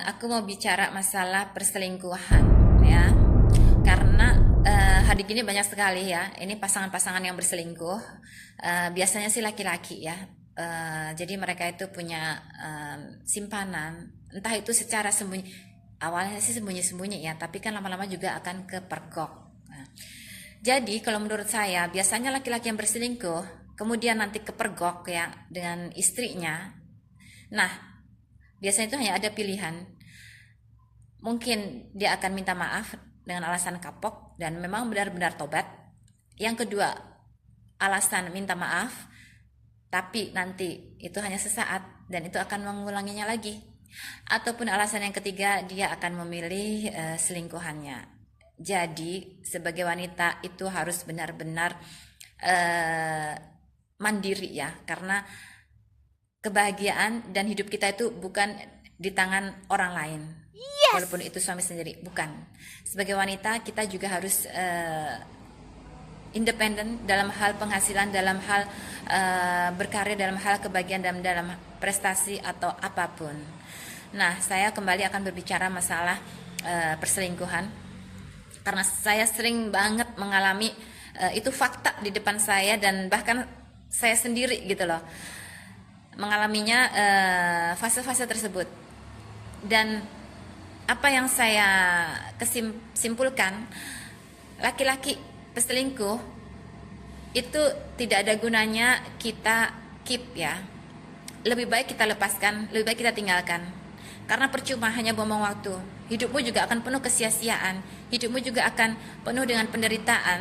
Aku mau bicara masalah perselingkuhan ya. Karena hari gini banyak sekali ya, ini pasangan-pasangan yang berselingkuh. Biasanya sih laki-laki ya. Jadi mereka itu punya simpanan, entah itu secara sembunyi. Awalnya sih sembunyi-sembunyi ya, tapi kan lama-lama juga akan kepergok. Nah, jadi kalau menurut saya, biasanya laki-laki yang berselingkuh, kemudian nanti kepergok ya dengan istrinya. Nah, biasanya itu hanya ada pilihan. Mungkin dia akan minta maaf dengan alasan kapok dan memang benar-benar tobat. Yang kedua, alasan minta maaf, tapi nanti itu hanya sesaat dan itu akan mengulanginya lagi. Ataupun alasan yang ketiga, dia akan memilih selingkuhannya. Jadi sebagai wanita itu harus benar-benar mandiri ya, karena kebahagiaan dan hidup kita itu bukan di tangan orang lain. Walaupun itu suami sendiri, bukan. Sebagai wanita kita juga harus independen dalam hal penghasilan, dalam hal berkarya, dalam hal kebahagiaan, dalam prestasi atau apapun. Nah, saya kembali akan berbicara masalah perselingkuhan, karena saya sering banget mengalami itu fakta di depan saya, dan bahkan saya sendiri gitu loh mengalaminya, fase-fase tersebut. Dan apa yang saya simpulkan, laki-laki peselingkuh itu tidak ada gunanya kita keep ya. Lebih baik kita lepaskan, lebih baik kita tinggalkan. Karena percuma, hanya buang waktu. Hidupmu juga akan penuh kesia-siaan, hidupmu juga akan penuh dengan penderitaan.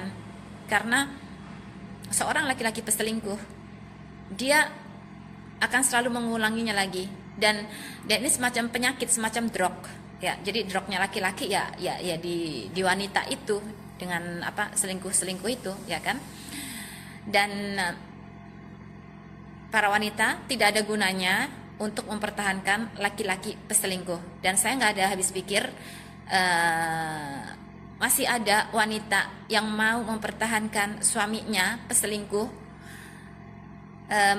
Karena seorang laki-laki peselingkuh, dia akan selalu mengulanginya lagi, dan ini semacam penyakit, semacam drog ya. Jadi drognya laki-laki ya di wanita itu, dengan apa, selingkuh itu ya kan. Dan para wanita tidak ada gunanya untuk mempertahankan laki-laki peselingkuh. Dan saya nggak ada habis pikir masih ada wanita yang mau mempertahankan suaminya peselingkuh.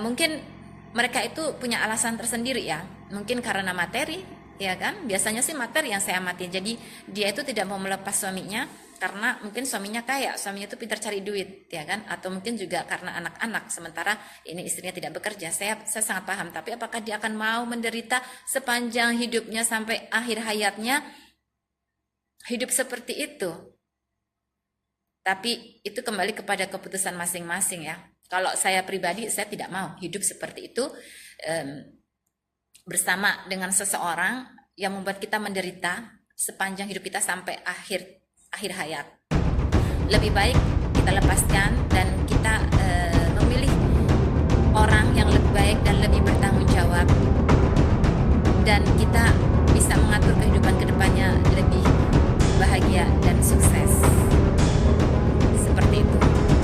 Mungkin mereka itu punya alasan tersendiri ya, mungkin karena materi ya kan. Biasanya sih materi yang saya amati. Jadi dia itu tidak mau melepas suaminya karena mungkin suaminya kaya, suaminya itu pintar cari duit ya kan, atau mungkin juga karena anak-anak, sementara ini istrinya tidak bekerja. Saya sangat paham, tapi apakah dia akan mau menderita sepanjang hidupnya sampai akhir hayatnya hidup seperti itu? Tapi itu kembali kepada keputusan masing-masing ya. Kalau saya pribadi, saya tidak mau hidup seperti itu, bersama dengan seseorang yang membuat kita menderita sepanjang hidup kita sampai akhir hayat. Lebih baik kita lepaskan dan kita memilih orang yang lebih baik dan lebih bertanggung jawab, dan kita bisa mengatur kehidupan ke depan